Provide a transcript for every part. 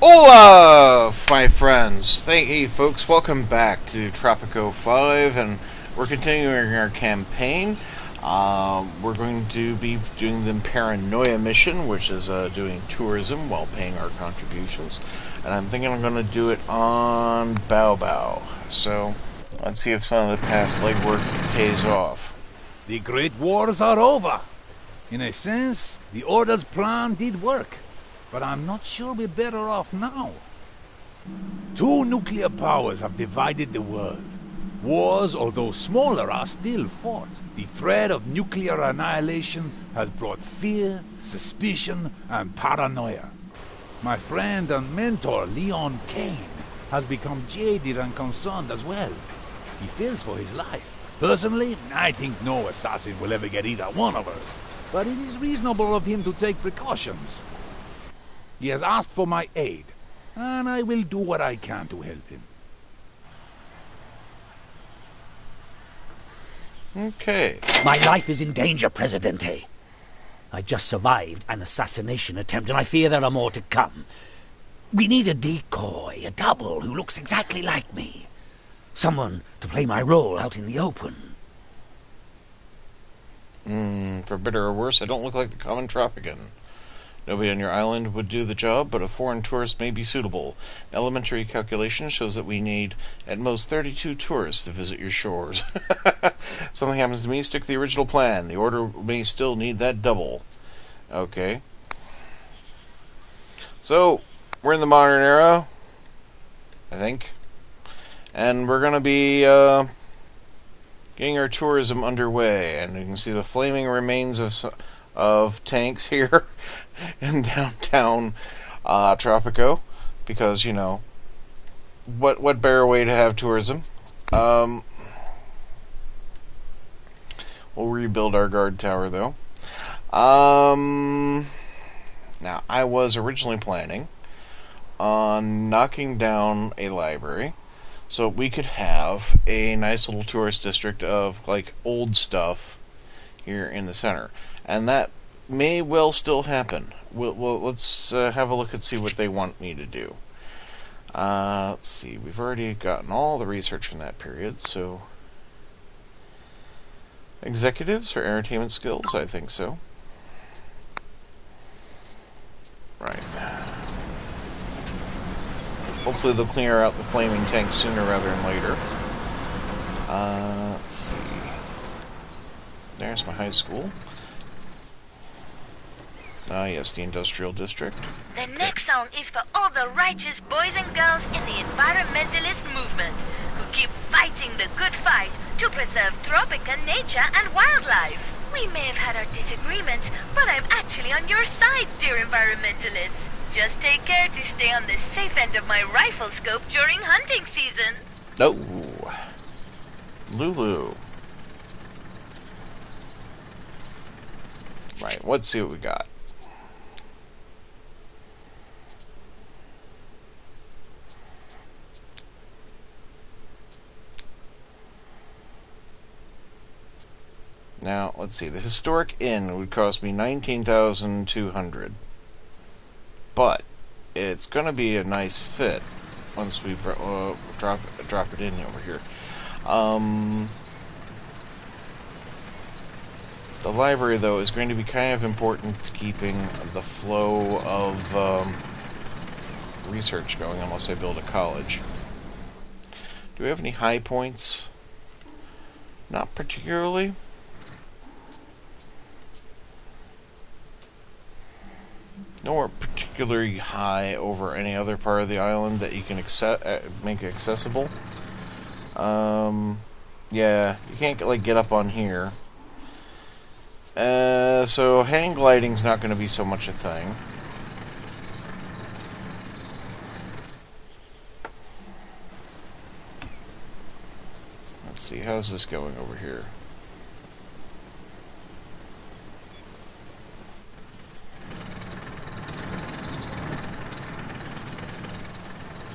Hola, my friends. Hey, folks. Welcome back to Tropico 5, and we're continuing our campaign. We're going to be doing the Paranoia mission, which is doing tourism while paying our contributions. And I'm thinking I'm going to do it on Bao Bao. So, let's see if some of the past legwork pays off. The Great Wars are over. In a sense, the Order's plan did work. But I'm not sure we're better off now. Two nuclear powers have divided the world. Wars, although smaller, are still fought. The threat of nuclear annihilation has brought fear, suspicion, and paranoia. My friend and mentor, Leon Kane, has become jaded and concerned as well. He fears for his life. Personally, I think no assassin will ever get either one of us. But it is reasonable of him to take precautions. He has asked for my aid, and I will do what I can to help him. Okay. My life is in danger, Presidente. I just survived an assassination attempt, and I fear there are more to come. We need a decoy, a double, who looks exactly like me. Someone to play my role out in the open. For better or worse, I don't look like the common Tropican. Nobody on your island would do the job, but a foreign tourist may be suitable. An elementary calculation shows that we need at most 32 tourists to visit your shores. Something happens to me, stick to the original plan. The Order may still need that double. Okay. So, we're in the modern era, I think. And we're going to be getting our tourism underway. And you can see the flaming remains of tanks here in downtown Tropico, because, you know, what better way to have tourism? We'll rebuild our guard tower, though. Now, I was originally planning on knocking down a library so we could have a nice little tourist district of, like, old stuff here in the center. And that may well still happen. Let's have a look and see what they want me to do. Let's see. We've already gotten all the research from that period, so... Executives for entertainment skills? I think so. Right. Hopefully they'll clear out the flaming tanks sooner rather than later. Let's see. There's my high school. Yes, the industrial district. The next song is for all the righteous boys and girls in the environmentalist movement who keep fighting the good fight to preserve Tropica nature and wildlife. We may have had our disagreements, but I'm actually on your side, dear environmentalists. Just take care to stay on the safe end of my rifle scope during hunting season. Oh. Lulu. Right, let's see what we got. Now, let's see. The historic inn would cost me 19,200, but it's going to be a nice fit once we drop it in over here. The library, though, is going to be kind of important to keeping the flow of research going, unless I build a college. Do we have any high points? Not particularly. Nowhere particularly high over any other part of the island that you can make accessible. Yeah, you can't get up on here. So hang gliding's not going to be so much a thing. Let's see, how's this going over here?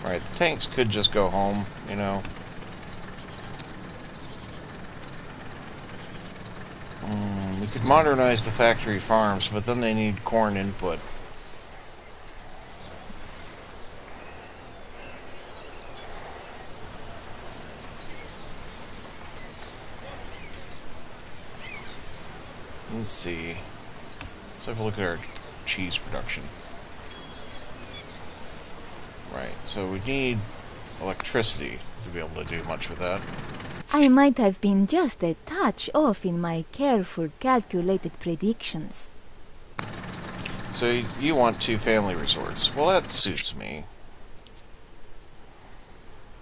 Right, the tanks could just go home, you know. We could modernize the factory farms, but then they need corn input. Let's see. Let's have a look at our cheese production. Right, so we need electricity to be able to do much with that. I might have been just a touch off in my careful, calculated predictions. So you want 2 family resorts. Well, that suits me.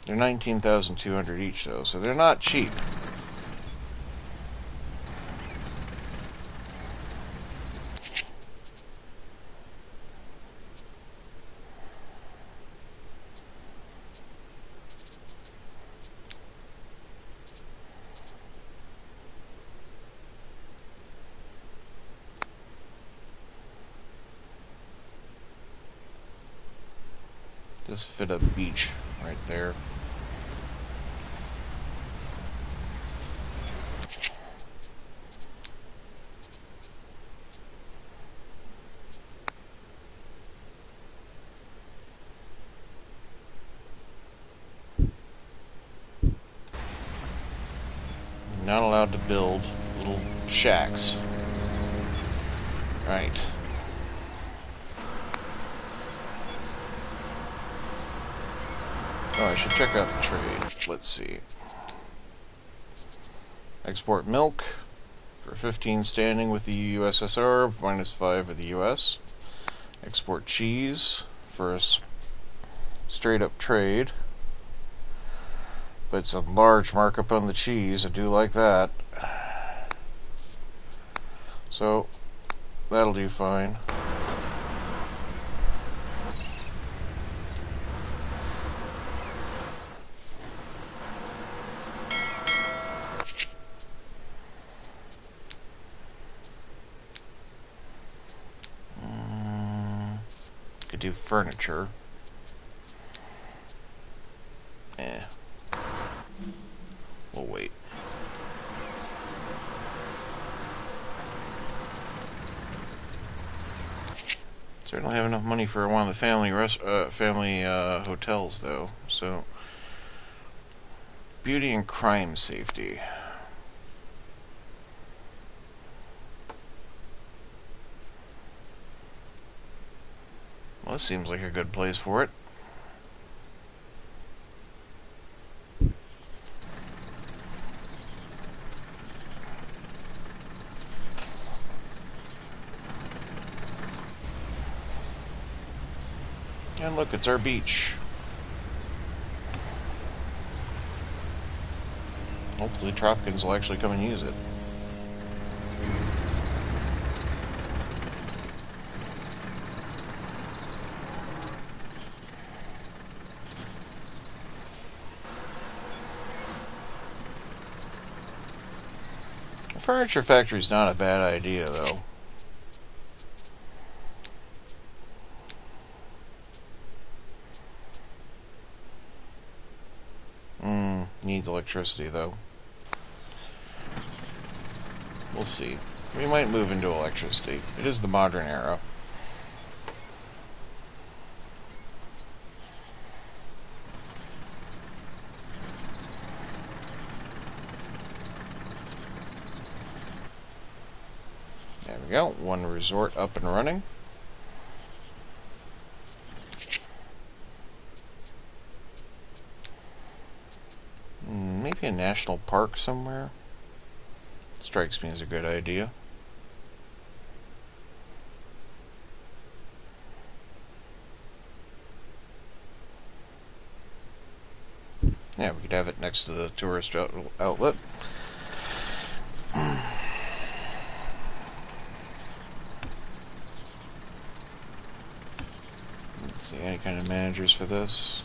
They're 19,200 each, though, so they're not cheap. Just fit a beach right there. Not allowed to build little shacks. Right. Oh, I should check out the trade. Let's see. Export milk for 15 standing with the USSR, -5 with the US. Export cheese for a straight up trade. But it's a large markup on the cheese. I do like that. So, that'll do fine. Could do furniture. We'll wait. Certainly have enough money for one of the family hotels, though. So, beauty and crime safety. Well, this seems like a good place for it. And look, it's our beach. Hopefully Tropicans will actually come and use it. A furniture factory's not a bad idea, though. Needs electricity, though. We'll see. We might move into electricity. It is the modern era. There we go. One resort up and running. Maybe a national park somewhere. Strikes me as a good idea. Yeah, we could have it next to the tourist outlet. Let's see, any kind of managers for this?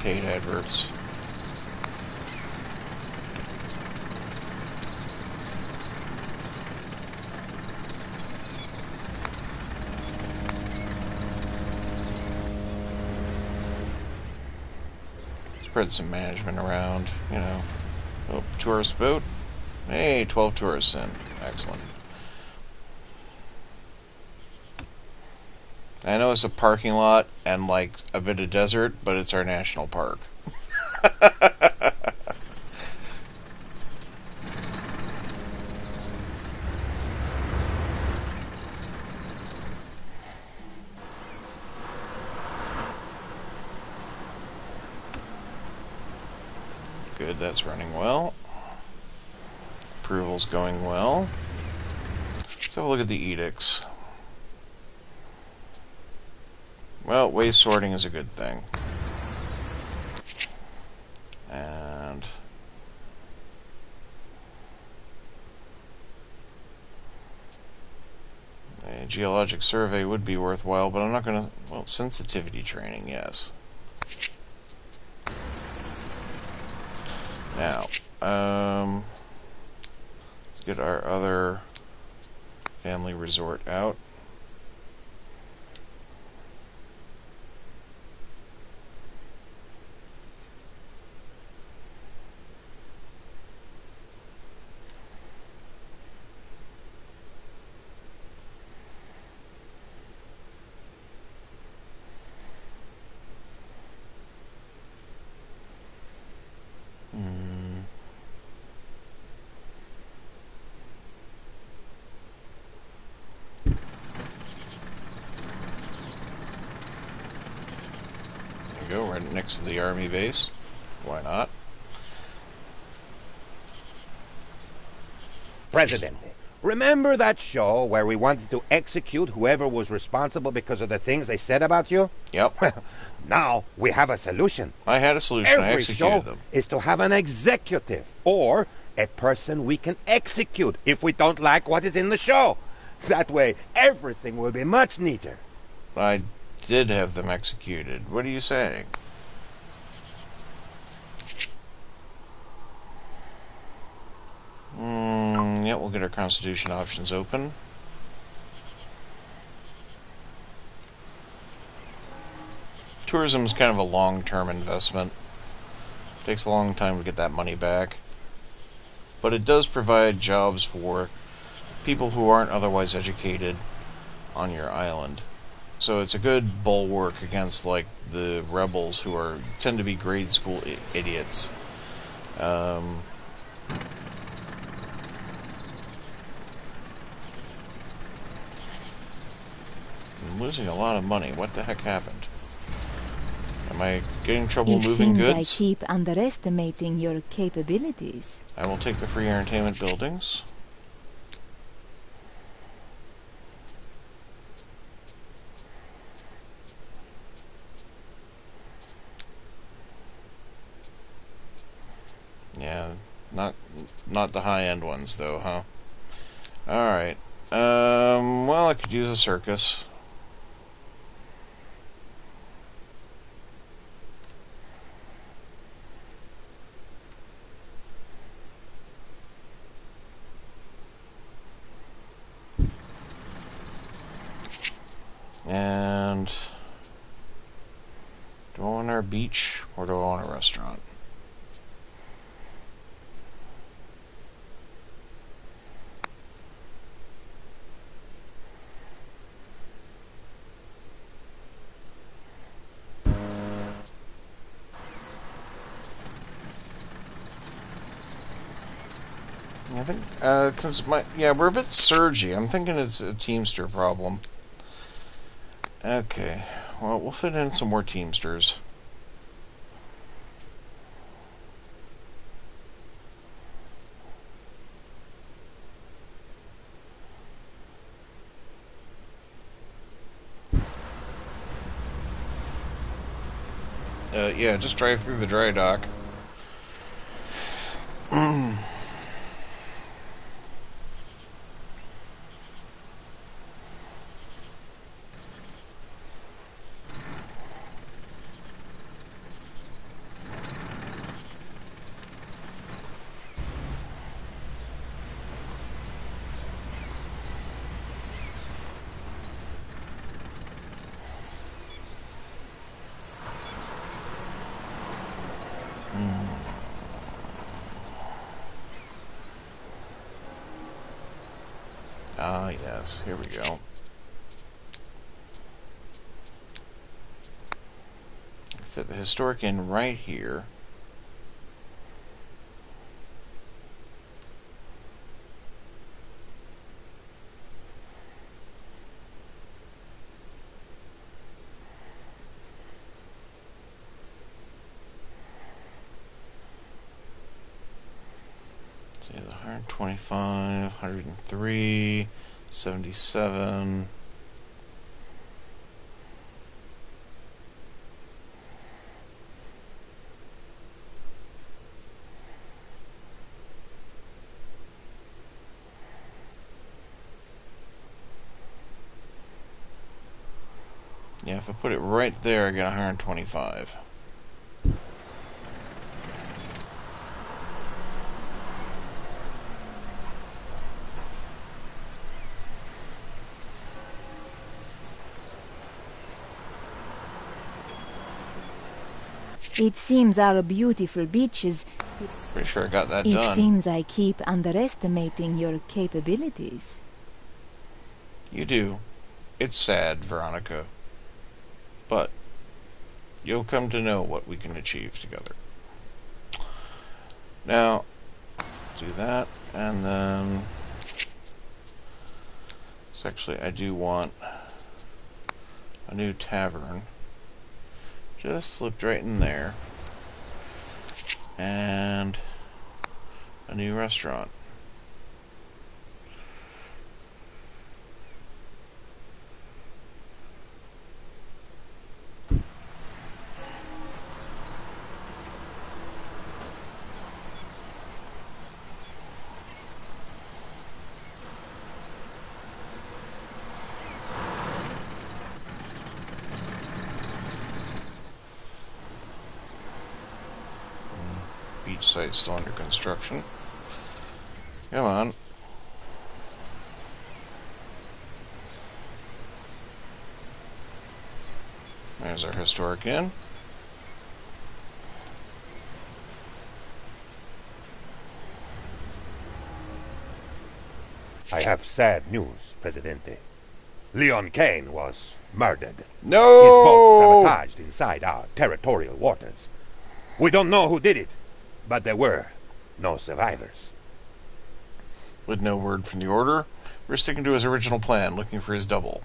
Paid adverts. spread some management around, you know. Oh, tourist boat. Hey, 12 tourists in. Excellent. I know it's a parking lot and like a bit of desert, but it's our national park. Good, that's running well. Approval's going well. Let's have a look at the edicts. Well, waste sorting is a good thing. And a geologic survey would be worthwhile, but I'm not going to... Well, sensitivity training, yes. Now, let's get our other family resort out. Go right next to the army base. Why not? President, remember that show where we wanted to execute whoever was responsible because of the things they said about you? Yep. Well, now we have a solution. I had a solution. I Every executed show them. is to have an executive or a person we can execute if we don't like what is in the show. That way, everything will be much neater. I did have them executed. What are you saying? Yeah, we'll get our constitution options open. Tourism is kind of a long-term investment. Takes a long time to get that money back. But it does provide jobs for people who aren't otherwise educated on your island. So it's a good bulwark against, like, the rebels who tend to be grade school idiots. I'm losing a lot of money. What the heck happened? Am I getting trouble It moving seems goods? I keep underestimating your capabilities. I will take the free entertainment buildings. Yeah, not the high-end ones, though, huh? Alright. Well, I could use a circus. And do I want our beach or do I want a restaurant? I think, cause we're a bit surgy. I'm thinking it's a Teamster problem. Okay, well, we'll fit in some more Teamsters. Yeah, just drive through the dry dock. Yes, here we go. Fit the historic in right here. See, the 125, 103, 77. Yeah, if I put it right there, I get 125. It seems our beautiful beaches... Pretty sure I got that It done. seems I keep underestimating your capabilities. You do. It's sad, Veronica. But you'll come to know what we can achieve together. Now, do that, and then... So actually, I do want a new tavern. Just slipped right in there. And a new restaurant. Beach site still under construction. Come on. There's our historic inn. I have sad news, Presidente. Leon Kane was murdered. No! His boat sabotaged inside our territorial waters. We don't know who did it, but there were no survivors. With no word from the Order, we're sticking to his original plan, looking for his double.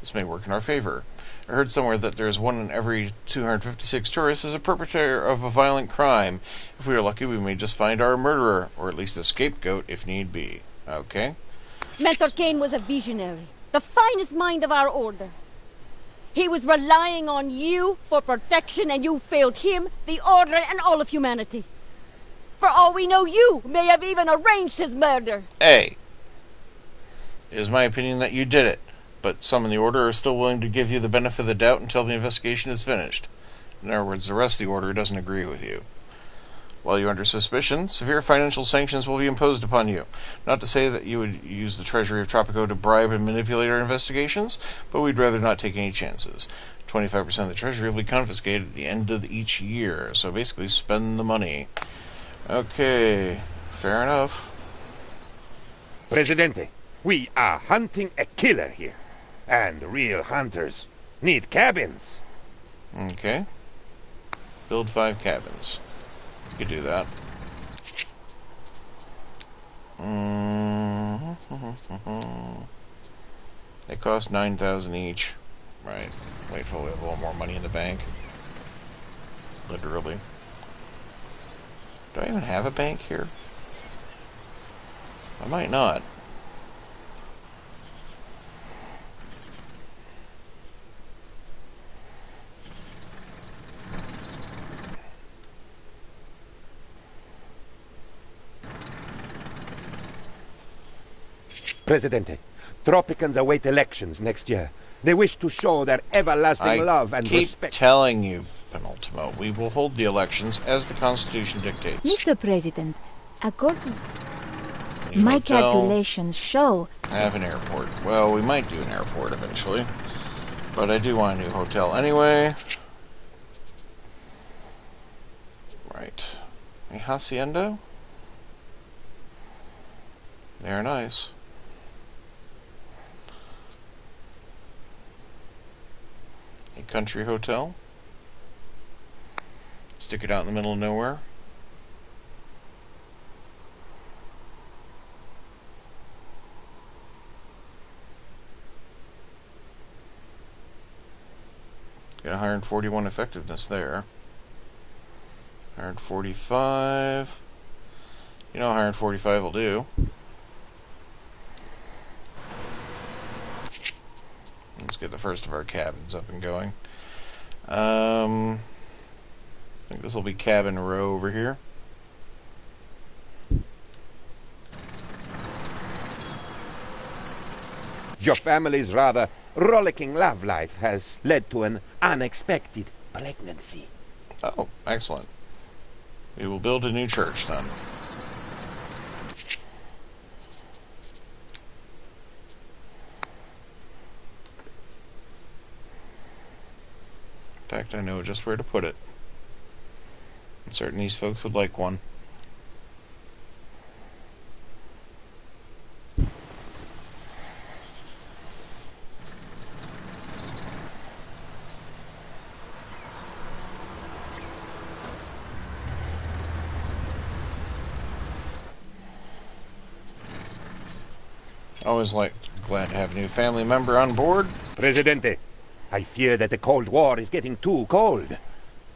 This may work in our favor. I heard somewhere that there's one in every 256 tourists is a perpetrator of a violent crime. If we are lucky, we may just find our murderer, or at least a scapegoat if need be. Okay? Mentor Kane was a visionary, the finest mind of our order. He was relying on you for protection, and you failed him, the order, and all of humanity. For all we know, you may have even arranged his murder. A. It is my opinion that you did it, but some in the Order are still willing to give you the benefit of the doubt until the investigation is finished. In other words, the rest of the Order doesn't agree with you. While you're under suspicion, severe financial sanctions will be imposed upon you. Not to say that you would use the treasury of Tropico to bribe and manipulate our investigations, but we'd rather not take any chances. 25% of the treasury will be confiscated at the end of each year, so basically spend the money. Okay, fair enough. Presidente, we are hunting a killer here, and real hunters need cabins. Okay. Build 5 cabins. You could do that. They cost 9,000 each. Right. Wait till we have a little more money in the bank. Literally. Do I even have a bank here? I might not. Presidente, Tropicans await elections next year. They wish to show their everlasting love and keep respect. telling you, Penultimo, we will hold the elections as the Constitution dictates. Mr. President, according... Need My hotel, calculations show... have an airport. Well, we might do an airport eventually. But I do want a new hotel anyway. Right. A hacienda? They're nice. A country hotel. Stick it out in the middle of nowhere. Got 141 effectiveness there. 145. You know 145 will do. Let's get the first of our cabins up and going. I think this will be cabin row over here. Your family's rather rollicking love life has led to an unexpected pregnancy. Oh, excellent. We will build a new church then. In fact, I know just where to put it. I'm certain these folks would like one. Always glad to have a new family member on board. Presidente, I fear that the Cold War is getting too cold.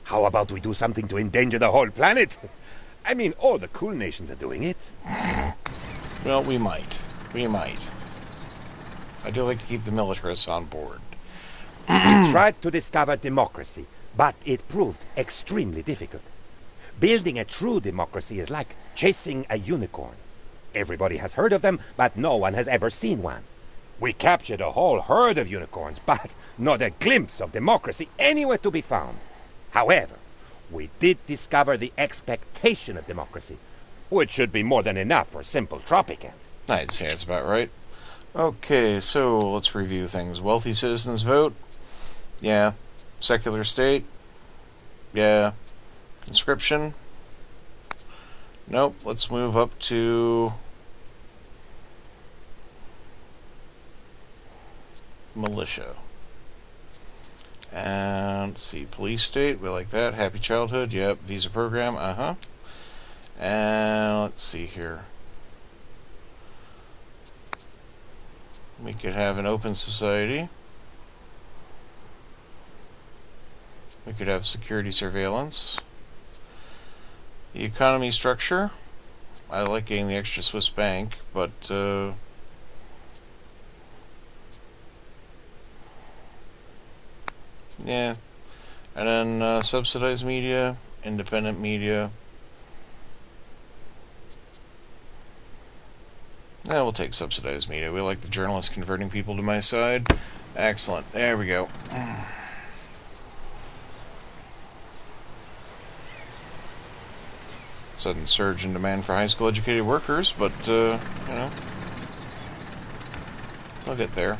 How about we do something to endanger the whole planet? I mean, all the cool nations are doing it. Well, we might. We might. I do like to keep the militarists on board. We tried to discover democracy, but it proved extremely difficult. Building a true democracy is like chasing a unicorn. Everybody has heard of them, but no one has ever seen one. We captured a whole herd of unicorns, but not a glimpse of democracy anywhere to be found. However, we did discover the expectation of democracy, which should be more than enough for simple Tropicans. I'd say that's about right. Okay, so let's review things. Wealthy citizens vote. Yeah. Secular state. Yeah. Conscription. Nope. Let's move up to militia. And let's see, police state, we like that. Happy childhood, yep. Visa program, And let's see here. We could have an open society. We could have security surveillance. The economy structure. I like getting the extra Swiss bank, but yeah. And then subsidized media, independent media. Yeah, we'll take subsidized media. We like the journalists converting people to my side. Excellent. There we go. Sudden surge in demand for high school educated workers, but, you know, they'll get there.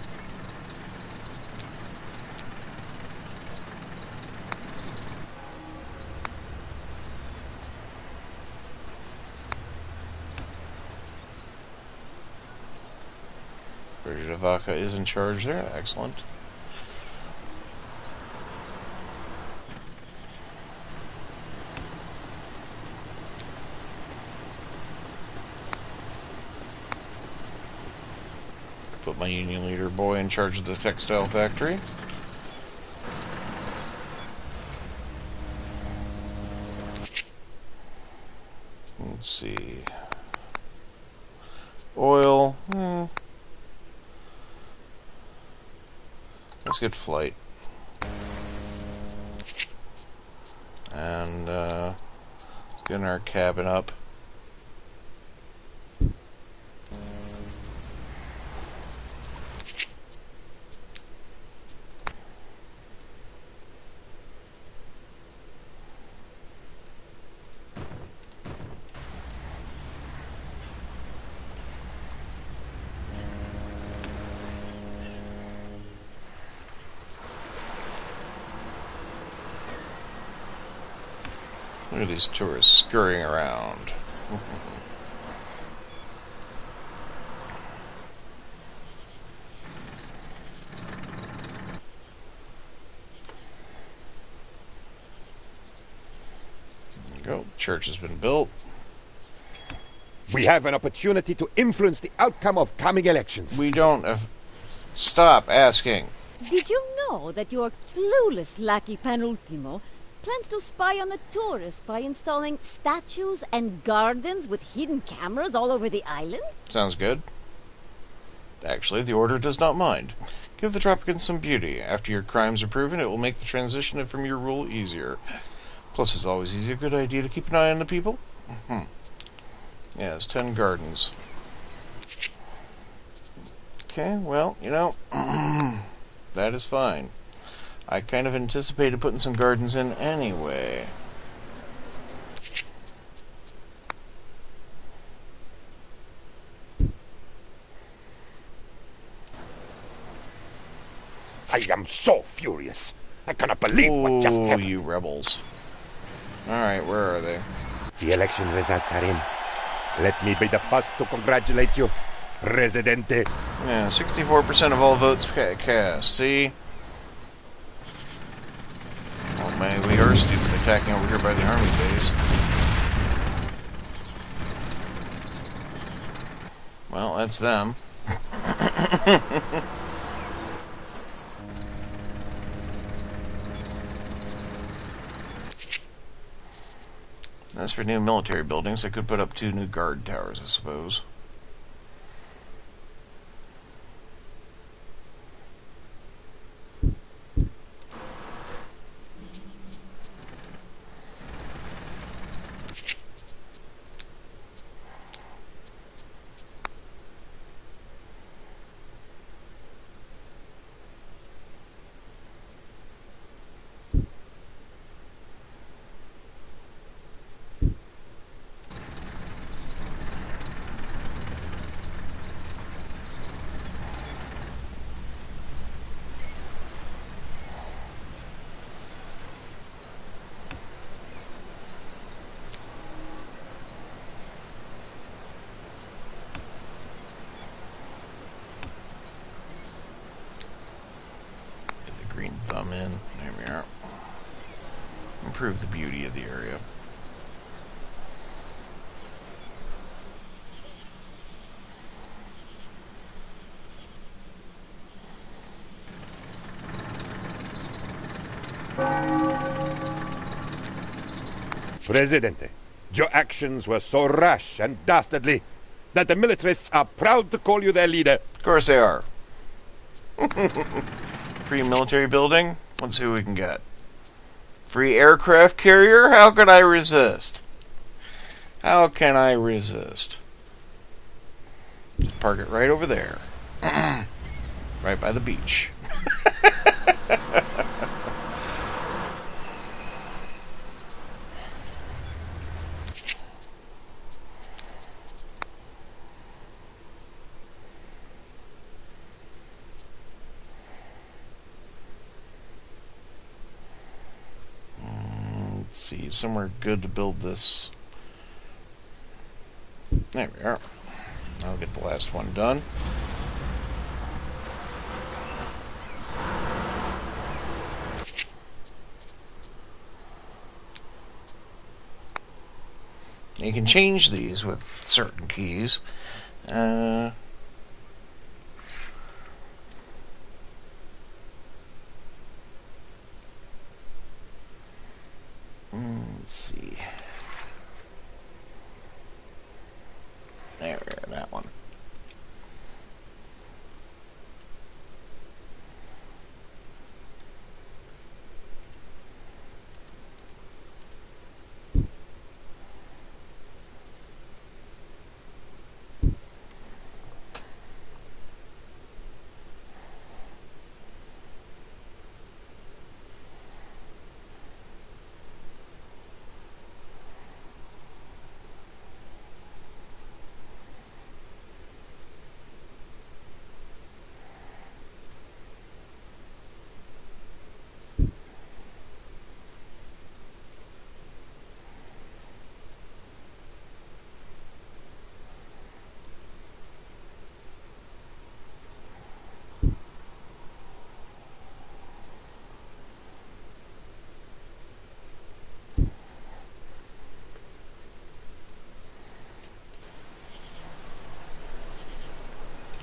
Brigida Vaca is in charge there. Excellent. Put my union leader boy in charge of the textile factory. Let's see. Oil. Let's get flight. And getting our cabin up. Look at these tourists scurrying around. go. The church has been built. We have an opportunity to influence the outcome of coming elections. We don't have... Stop asking. Did you know that your clueless lackey Panultimo plans to spy on the tourists by installing statues and gardens with hidden cameras all over the island? Sounds good. Actually, the Order does not mind. Give the Tropicans some beauty. After your crimes are proven, it will make the transition from your rule easier. Plus, it's always a good idea to keep an eye on the people. Yes, 10 gardens. Okay, well, you know, that is fine. I kind of anticipated putting some gardens in anyway. I am so furious. I cannot believe what just Oh, happened. you rebels. Alright, where are they? The election results are in. Let me be the first to congratulate you, Presidente. Yeah, 64% of all votes cast. See? Oh man, we are stupid attacking over here by the army base. Well, that's them. As for new military buildings, I could put up 2 new guard towers, I suppose. Green thumb in. There we are. Improve the beauty of the area. Presidente, your actions were so rash and dastardly that the militarists are proud to call you their leader. Of course they are. Free military building? Let's see what we can get. Free aircraft carrier? How could I resist? How can I resist? Just park it right over there. Right by the beach. Let's see, somewhere good to build this. There we are. I'll get the last one done. You can change these with certain keys. Let's see. There we are, that one.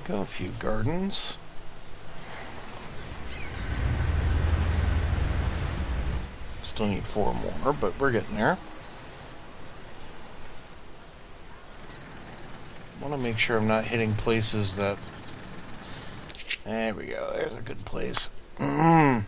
Go a few gardens. Still need 4 more, but we're getting there. Want to make sure I'm not hitting places that... There we go. There's a good place. There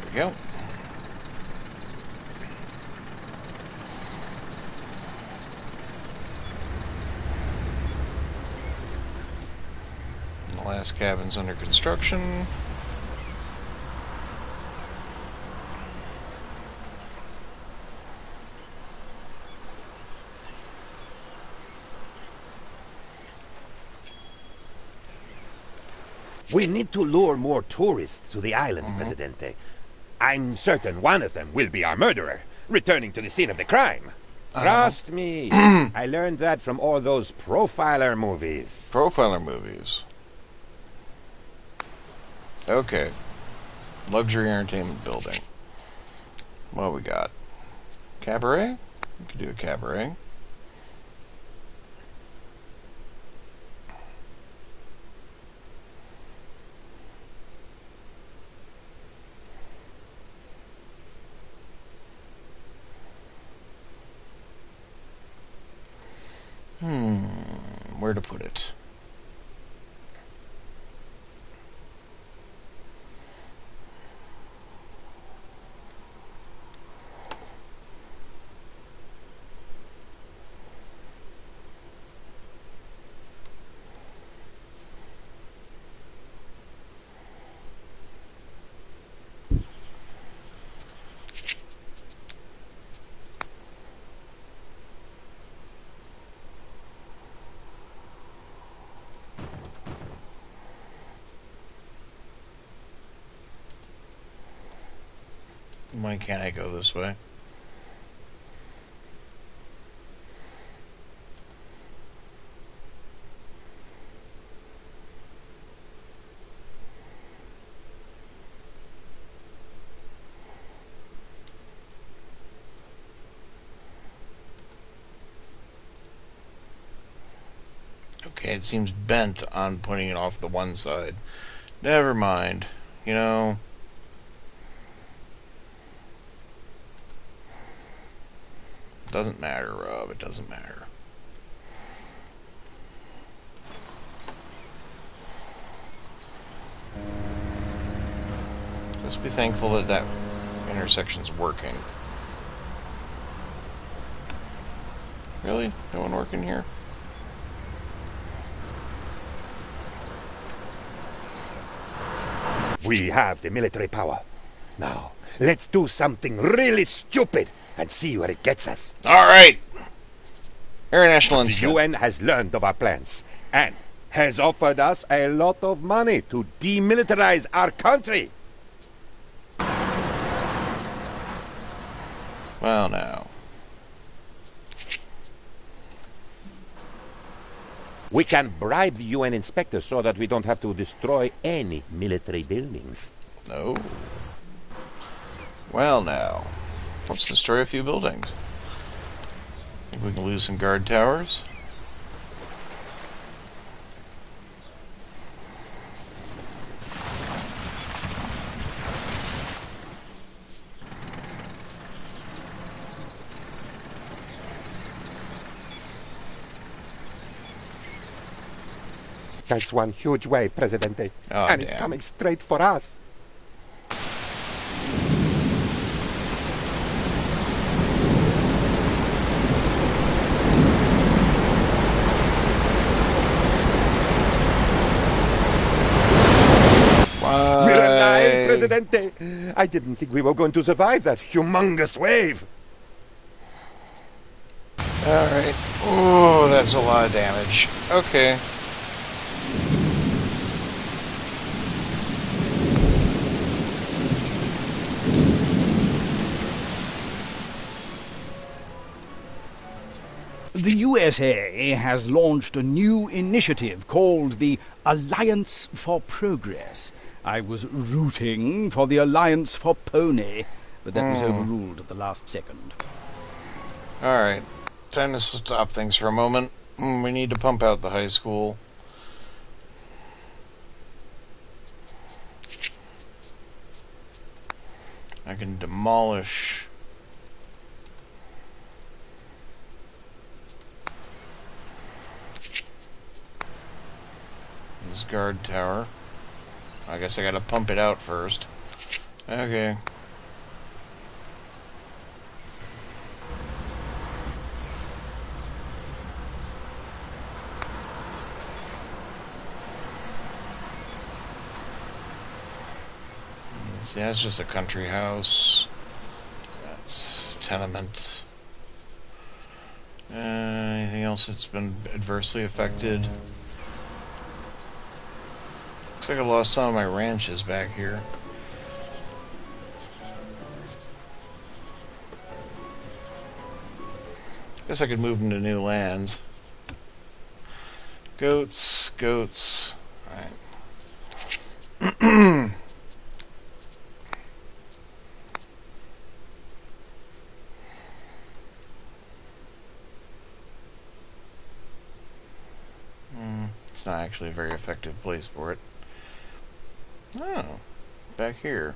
we go. The last cabin's under construction. We need to lure more tourists to the island, Presidente. I'm certain one of them will be our murderer, returning to the scene of the crime. Trust me. I learned that from all those profiler movies. Profiler movies. Okay. Luxury entertainment building. What we got? Cabaret? We could do a cabaret. Where to put it? Why can't I go this way? Okay, it seems bent on putting it off the one side. Never mind. You know... Doesn't matter, Rob. It doesn't matter. Just be thankful that that intersection's working. Really? No one working here? We have the military power. Now, let's do something really stupid and see where it gets us. Alright! International The incident. UN has learned of our plans and has offered us a lot of money to demilitarize our country. Well, now. We can bribe the UN inspectors so that we don't have to destroy any military buildings. No. Well, now. Let's destroy a few buildings. Think we can lose some guard towers? That's one huge wave, Presidente. Oh, and it's damn. coming straight for us. We're alive, Presidente. I didn't think we were going to survive that humongous wave. Alright. Oh, that's a lot of damage. Okay. USA has launched a new initiative called the Alliance for Progress. I was rooting for the Alliance for Pony, but that was overruled at the last second. Alright, time to stop things for a moment. We need to pump out the high school. I can demolish this guard tower. I guess I gotta pump it out first. Okay. See, that's just a country house. That's tenement. Anything else that's been adversely affected? Looks like I lost some of my ranches back here. Guess I could move them to new lands. Goats, goats. Alright. It's not actually a very effective place for it. Oh, back here.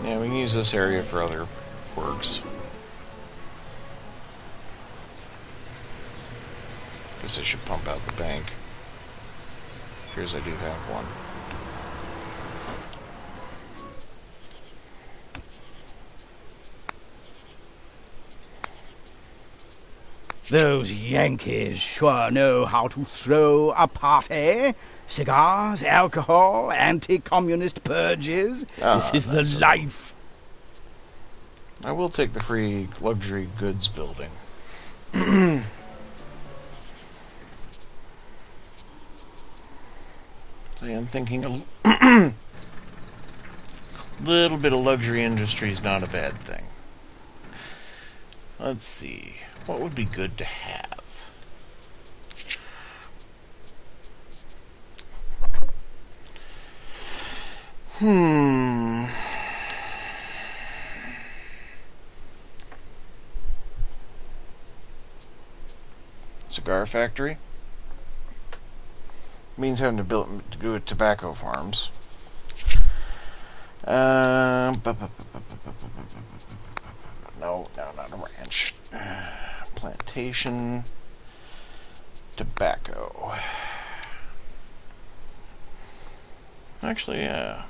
Yeah, we can use this area for other works. Guess I should pump out the bank. Here's I do have one. Those Yankees sure know how to throw a party. Cigars, alcohol, anti-communist purges. This is the life. I will take the free luxury goods building. So yeah, I'm thinking a little bit of luxury industry is not a bad thing. Let's see. What would be good to have? Cigar factory means having to do tobacco farms. No, not a ranch. Plantation, tobacco. Actually, yeah.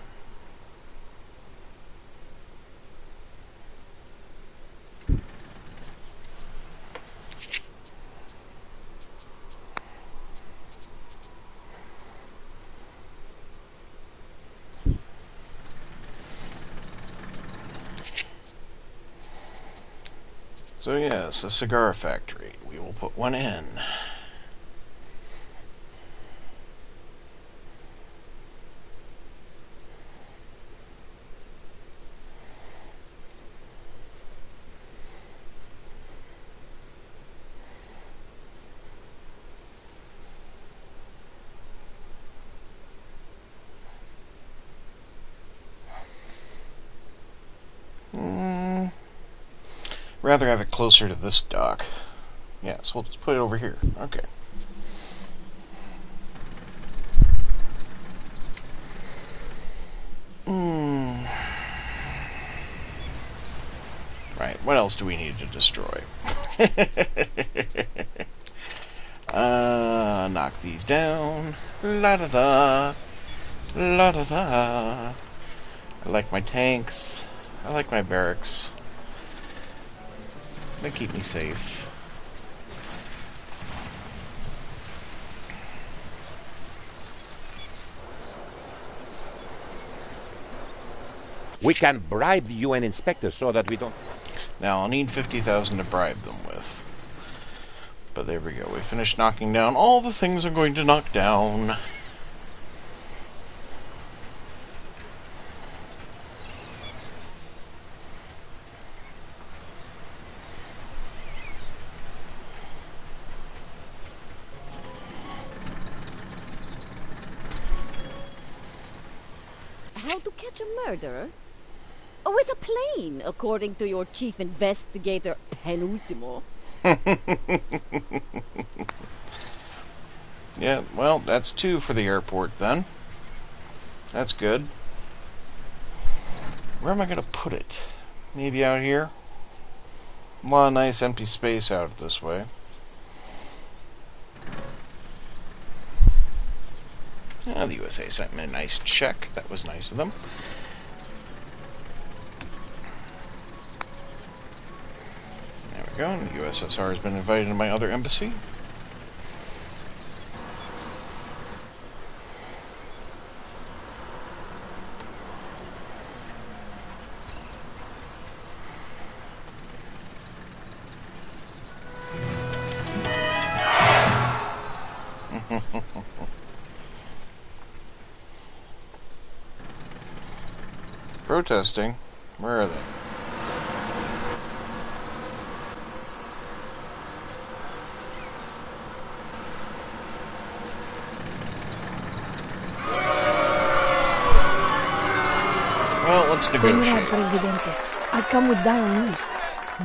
So yes, a cigar factory. We will put one in. Rather have it closer to this dock. Yeah, so we'll just put it over here. Okay. Right, what else do we need to destroy? Knock these down. La-da-da. La-da-da. I like my tanks. I like my barracks. They keep me safe. We can bribe the UN inspectors so that we don't... Now, I'll need 50,000 to bribe them with. But there we go. We finished knocking down all the things I'm going to knock down. How to catch a murderer? With a plane, according to your chief investigator, Penultimo. Yeah, well, that's 2 for the airport then. That's good. Where am I going to put it? Maybe out here? A lot of nice empty space out this way. The USA sent me a nice check. That was nice of them. There we go. And the USSR has been invited to my other embassy. Protesting? Where are they? Well, let's Comrade negotiate. Presidente, I come with dire news.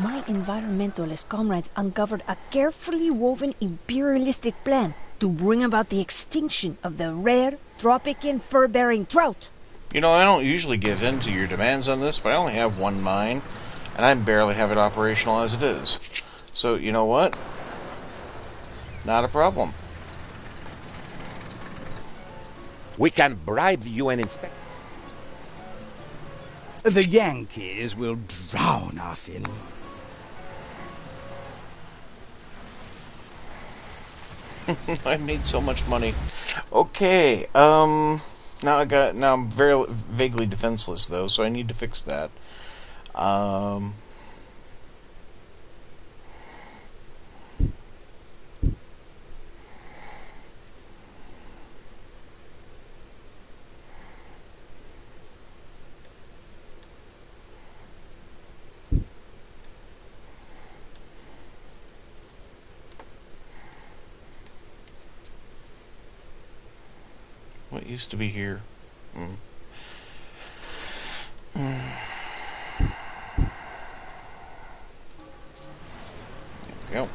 My environmentalist comrades uncovered a carefully woven imperialistic plan to bring about the extinction of the rare Tropican fur-bearing trout. You know, I don't usually give in to your demands on this, but I only have 1 mine, and I barely have it operational as it is. So, you know what? Not a problem. We can bribe the UN inspectors. The Yankees will drown us in... I made so much money. Okay, now I'm very vaguely defenseless though, so I need to fix that. What used to be here? There we go.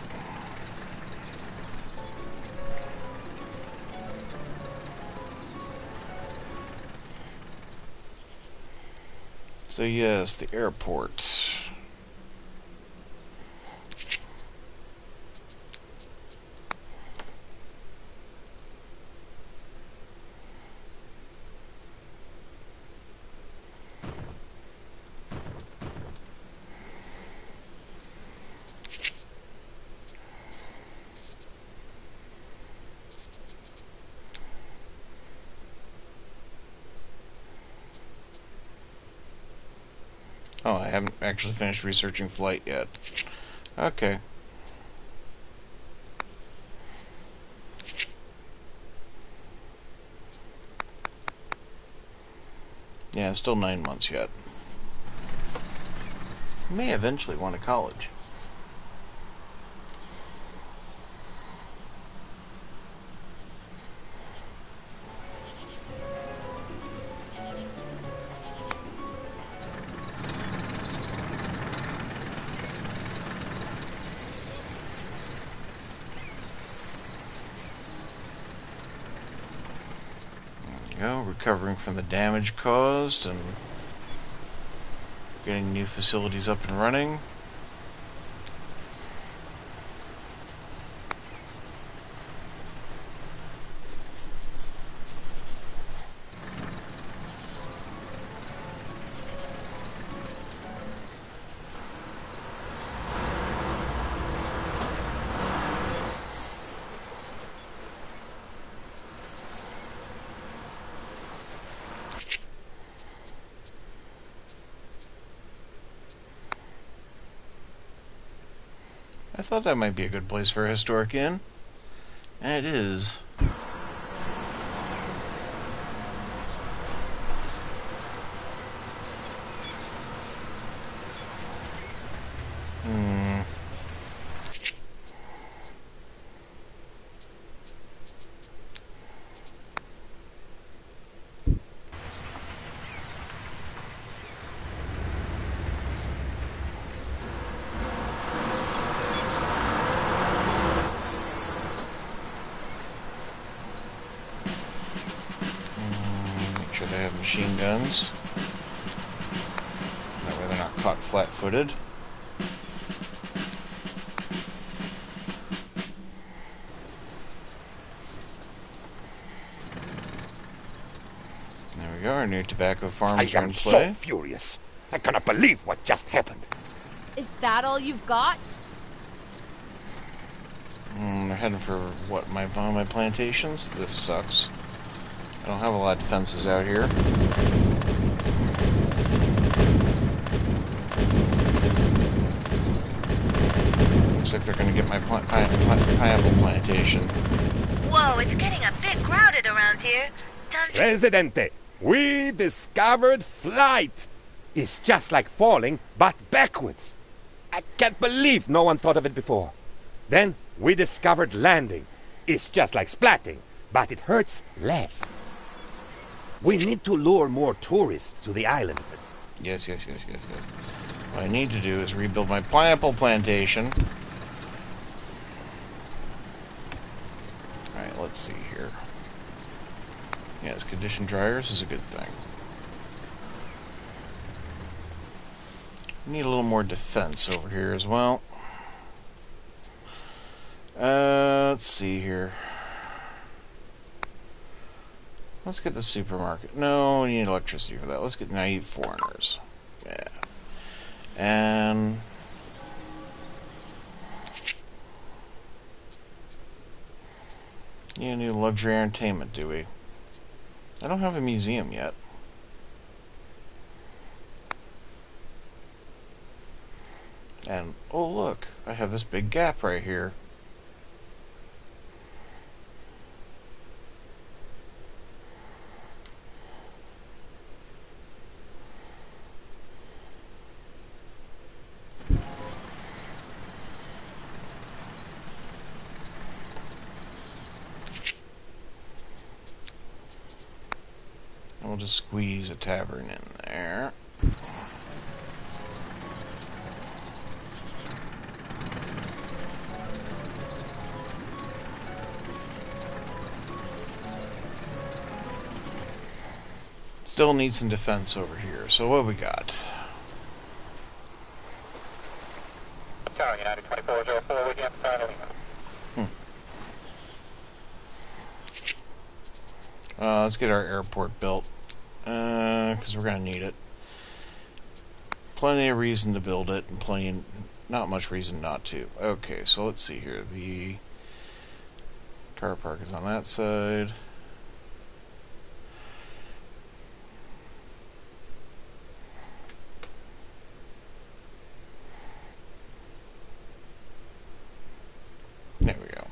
So yes, the airport. Oh, I haven't actually finished researching flight yet. Okay. Yeah, still 9 months yet. May eventually want to college. Recovering from the damage caused and getting new facilities up and running. I thought that might be a good place for a historic inn. And it is. Make sure they have machine guns. That way they're not caught flat-footed. There we go, our new tobacco farms I are in am play. so furious. I cannot believe what just happened. Is that all you've got? They're heading for, what, one of my plantations? This sucks. I don't have a lot of defenses out here. Looks like they're going to get my pineapple plantation. Whoa, it's getting a bit crowded around here. Don't you... Presidente, we discovered flight. It's just like falling, but backwards. I can't believe no one thought of it before. Then we discovered landing. It's just like splatting, but it hurts less. We need to lure more tourists to the island. Yes. What I need to do is rebuild my pineapple plantation. Alright, let's see here. Yes, conditioned dryers is a good thing. Need a little more defense over here as well. Let's see here. Let's get the supermarket. No, we need electricity for that. Let's get naive foreigners. Yeah. And... yeah, new luxury entertainment, do we? I don't have a museum yet. And, oh look, I have this big gap right here. And we'll just squeeze a tavern in there. Still need some defense over here. So what we got? Tower United 2404 with you inside Let's get our airport built. Because we're going to need it. Plenty of reason to build it, and not much reason not to. Okay, so let's see here. The car park is on that side. There we go.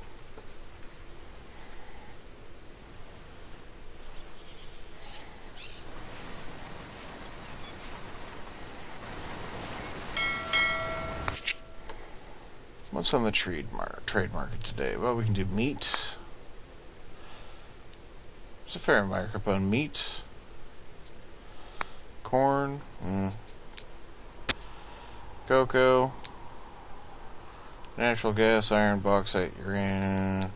What's on the trade market today? Well, we can do meat. There's a fair markup on meat. Corn. Cocoa. Natural gas, iron, bauxite, uranium,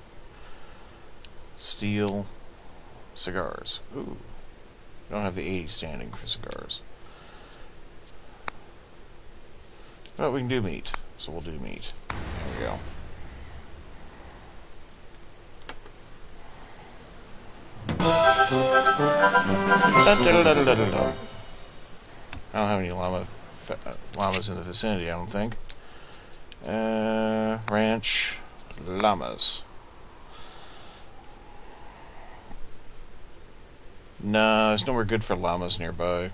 steel, cigars. Ooh. Don't have the 80 standing for cigars. But we can do meat, so we'll do meat. There we go. I don't have any llamas in the vicinity, I don't think. Ranch llamas. No, there's nowhere good for llamas nearby.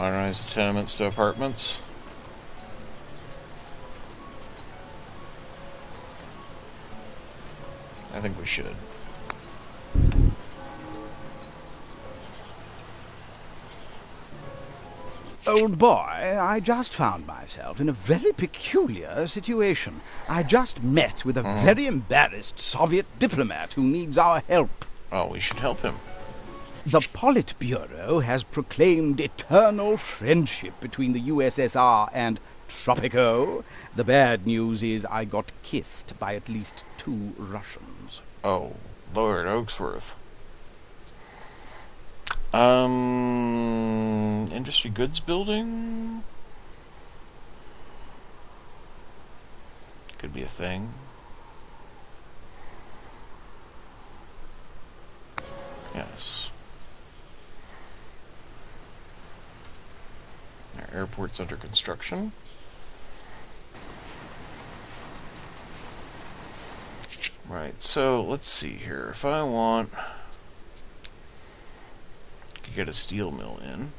Modernize the tenements to apartments. I think we should. Old boy, I just found myself in a very peculiar situation. I just met with a very embarrassed Soviet diplomat who needs our help. Oh, we should help him. The Politburo has proclaimed eternal friendship between the USSR and Tropico. The bad news is I got kissed by at least 2 Russians. Oh, Lord Oaksworth. Industry goods building? Could be a thing. Yes. Our airport's under construction. Right, so let's see here. If I want to get a steel mill in,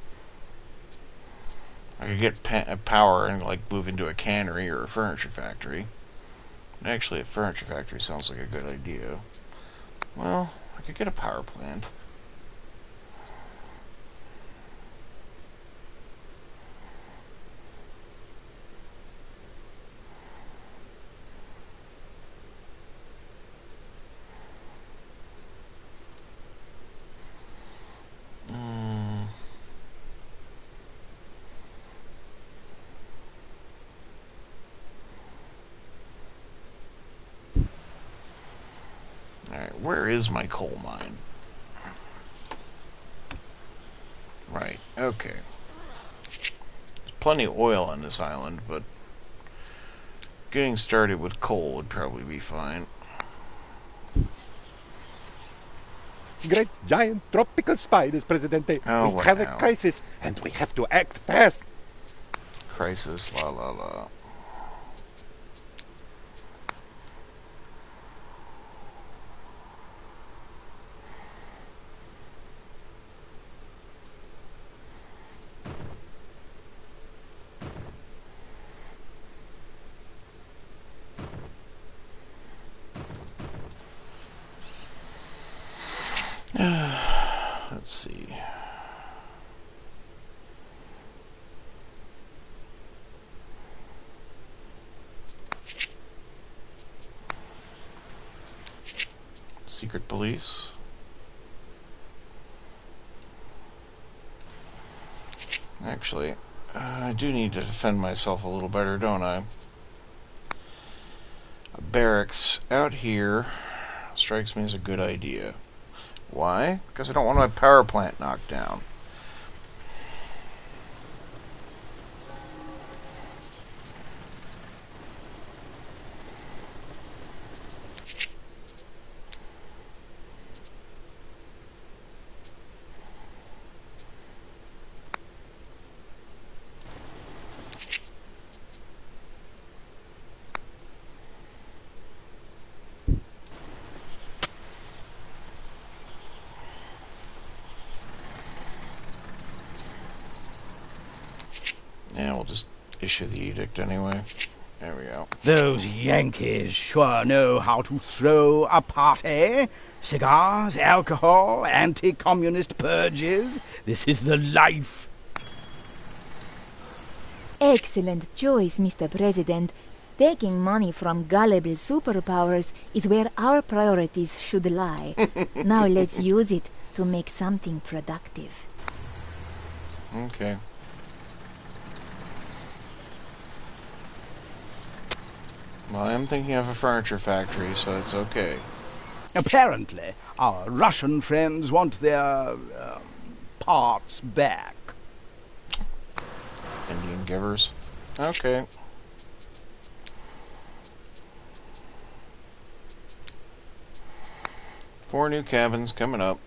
I could get power and like move into a cannery or a furniture factory. Actually, a furniture factory sounds like a good idea. Well, I could get a power plant. Alright, where is my coal mine? Right, okay. There's plenty of oil on this island, but getting started with coal would probably be fine. Great giant tropical spiders, Presidente. Oh, we what have now? a crisis, and we have to act fast. Crisis, la la la. Let's see. Secret police. Actually, I do need to defend myself a little better, don't I? A barracks out here strikes me as a good idea. Why? Because I don't want my power plant knocked down. Yeah, we'll just issue the edict anyway. There we go. Those Yankees sure know how to throw a party. Cigars, alcohol, anti-communist purges. This is the life. Excellent choice, Mr. President. Taking money from gullible superpowers is where our priorities should lie. Now let's use it to make something productive. Okay. Well, I am thinking of a furniture factory, so it's okay. Apparently, our Russian friends want their parts back. Indian givers. Okay. Four new cabins coming up.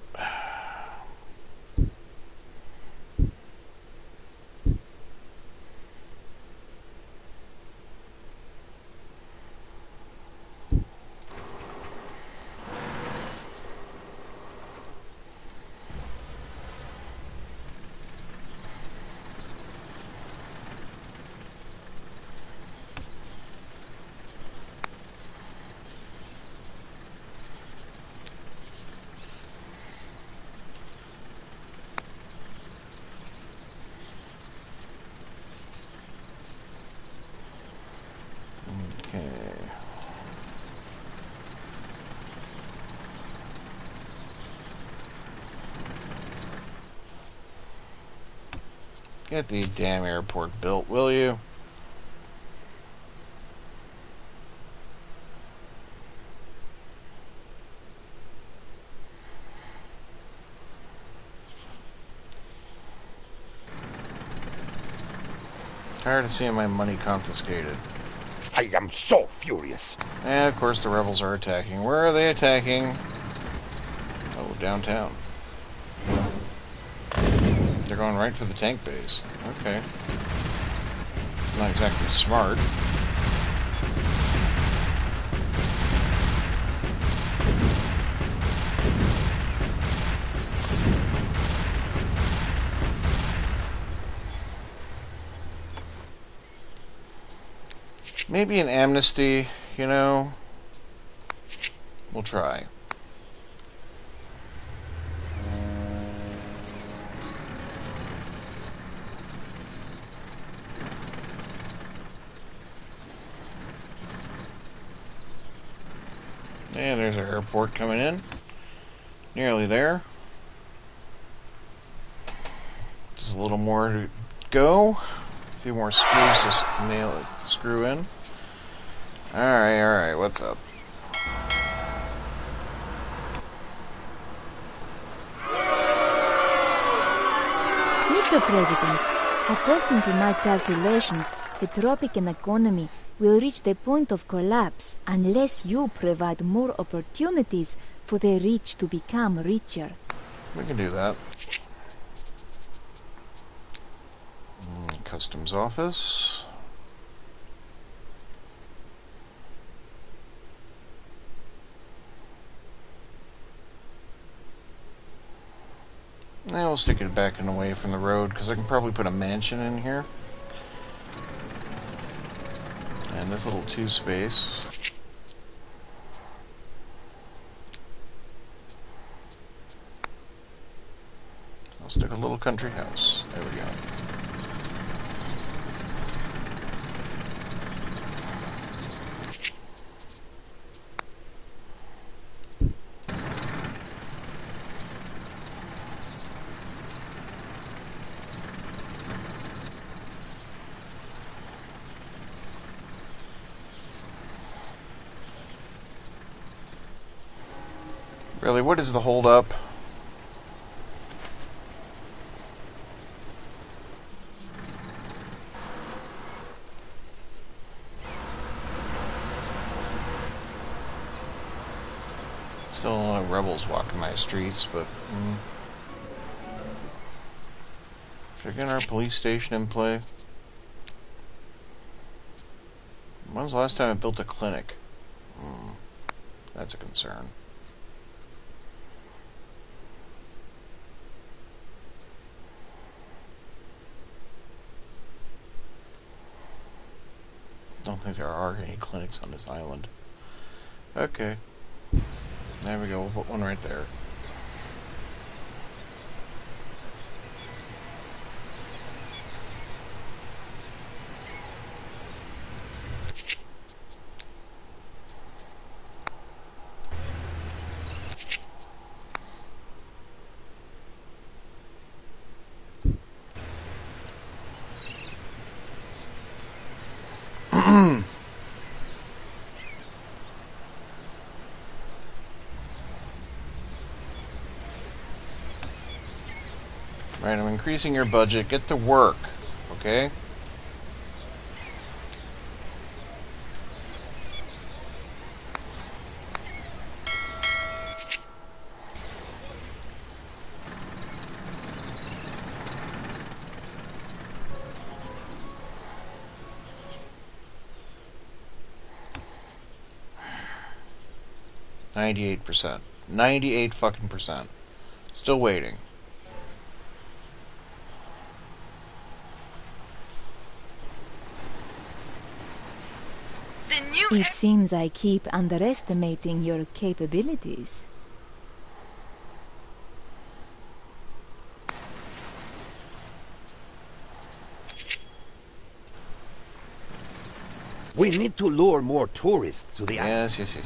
Get the damn airport built, will you? Tired of seeing my money confiscated. I am so furious. And of course the rebels are attacking. Where are they attacking? Oh, downtown. They're going right for the tank base. Okay. Not exactly smart. Maybe an amnesty, you know? We'll try. And there's our airport coming in. Nearly there. Just a little more to go. A few more screws to screw in. Alright, what's up? Mr. President, according to my calculations, the Tropican economy will reach the point of collapse unless you provide more opportunities for the rich to become richer. We can do that. Customs office. Now we'll stick it back and away from the road because I can probably put a mansion in here. And this little 2-space. I'll stick a little country house. There we go. Really, what is the holdup? Still a lot of rebels walking my streets, but should I get our police station in play? When's the last time I built a clinic? That's a concern. Don't think there are any clinics on this island. Okay. There we go. We'll put one right there. Right, I'm increasing your budget. Get to work, okay? %. 98 fucking %. Still waiting. It seems I keep underestimating your capabilities. We need to lure more tourists to the island. Yes.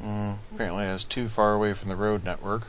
Apparently it's too far away from the road network.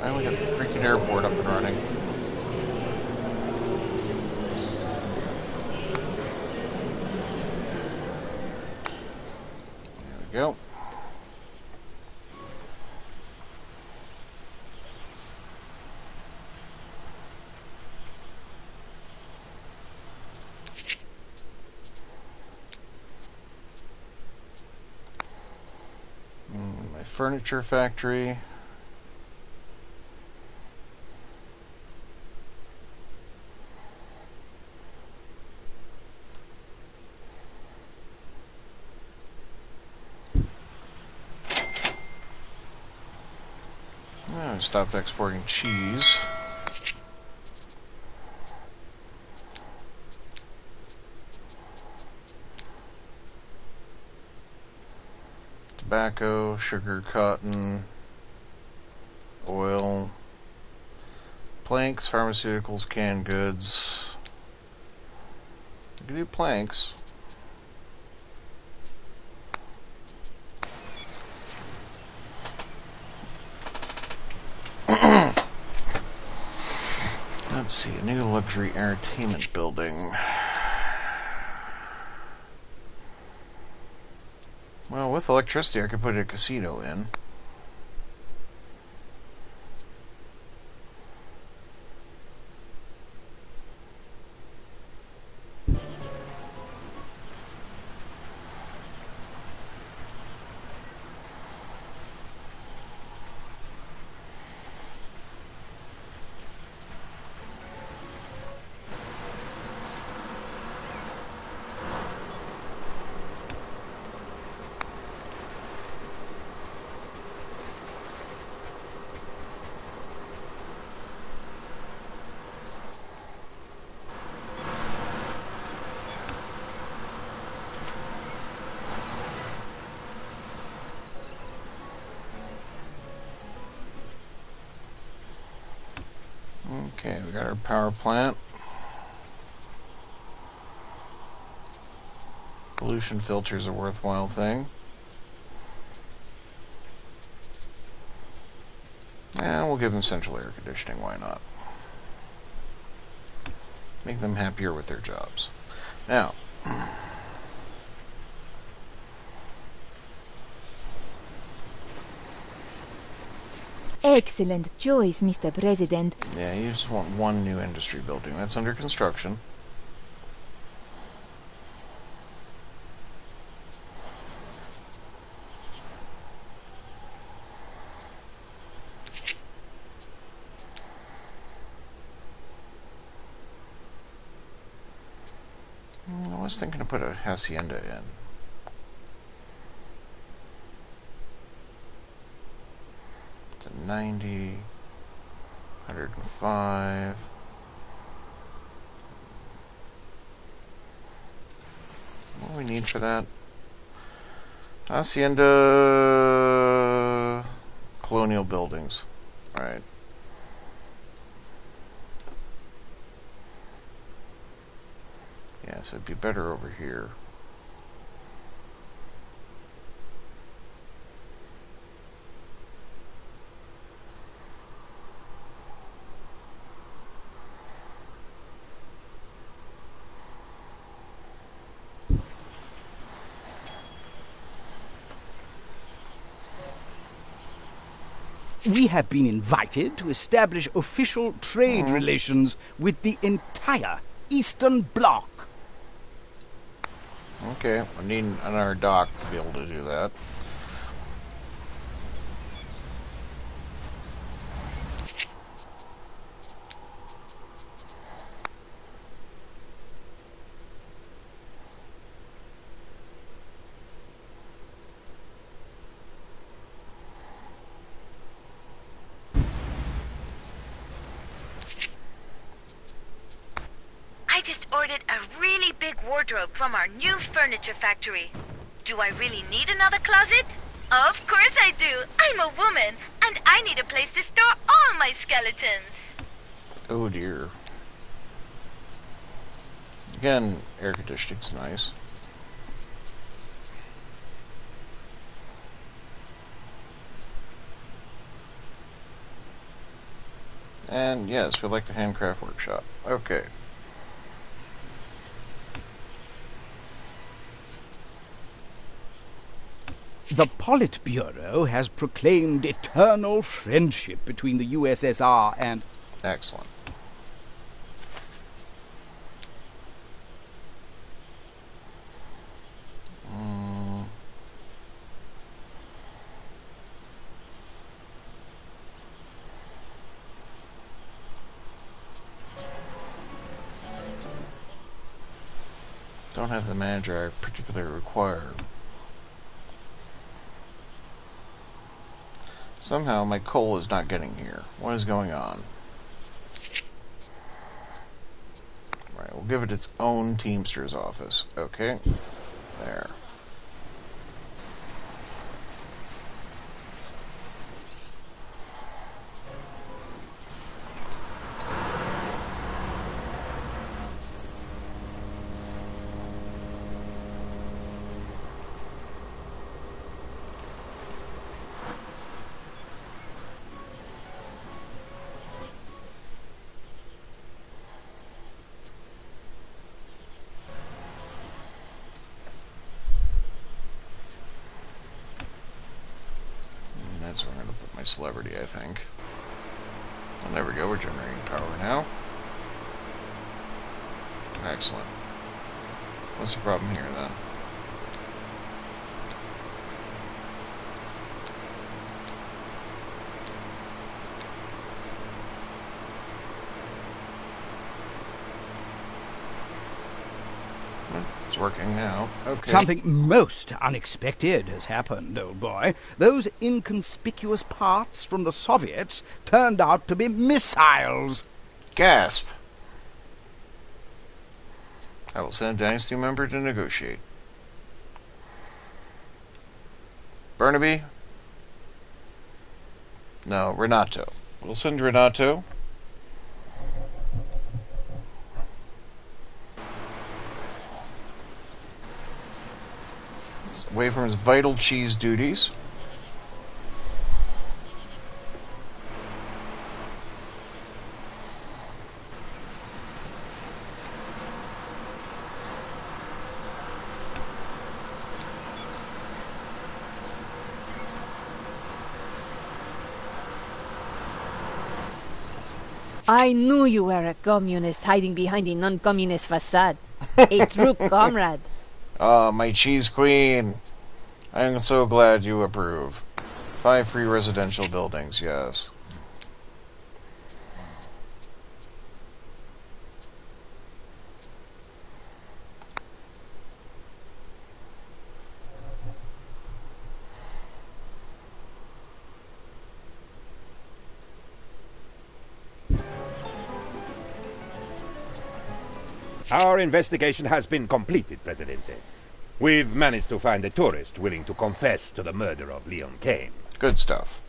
Finally got the freaking airport up and running. There we go. My furniture factory. I stopped exporting cheese. Tobacco, sugar, cotton, oil, planks, pharmaceuticals, canned goods. I can do planks. Let's see, a new luxury entertainment building. Well, with electricity, I could put a casino in. Okay, we got our power plant. Pollution filter's a worthwhile thing. And we'll give them central air conditioning, why not? Make them happier with their jobs. Now, Excellent choice, Mr. President. yeah, you just want one new industry building. That's under construction. I was thinking to put a hacienda in. It's a 90, 105. What do we need for that? Hacienda colonial buildings. Alright. Yeah, so it'd be better over here. We have been invited to establish official trade relations with the entire Eastern Bloc. Okay, I need another dock to be able to do that. just ordered a really big wardrobe from our new furniture factory. Do I really need another closet? Of course I do. I'm a woman, and I need a place to store all my skeletons. Oh dear. Again, air conditioning's nice. And yes, we like the handcraft workshop. Okay. The Politburo has proclaimed eternal friendship between the USSR and... Excellent. Don't have the manager I particularly require. Somehow my coal is not getting here. What is going on? Right, we'll give it its own Teamster's office. Okay. There. That's where I'm going to put my celebrity, I think. Well, there we go. We're generating power now. Excellent. What's the problem here, then? It's working now. Okay. Something most unexpected has happened, old boy. Those inconspicuous parts from the Soviets turned out to be missiles. Gasp. I will send a dynasty member to negotiate. Burnaby? No, Renato. We'll send Renato. Away from his vital cheese duties. I knew you were a communist hiding behind a non-communist facade. A true comrade. Ah, my cheese queen. I am so glad you approve. 5 free residential buildings, yes. Our investigation has been completed, Presidente. We've managed to find a tourist willing to confess to the murder of Leon Kane. Good stuff.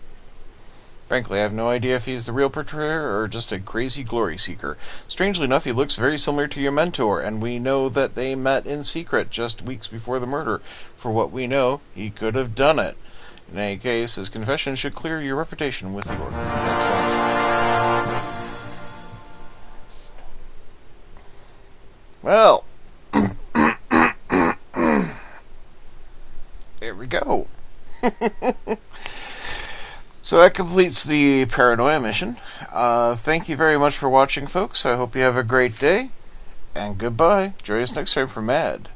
Frankly, I have no idea if he's the real portrayer or just a crazy glory seeker. Strangely enough, he looks very similar to your mentor, and we know that they met in secret just weeks before the murder. For what we know, he could have done it. In any case, his confession should clear your reputation with the Order. Excellent. Well, there we go. So that completes the paranoia mission. Thank you very much for watching, folks. I hope you have a great day, and goodbye. Join us next time for Mad.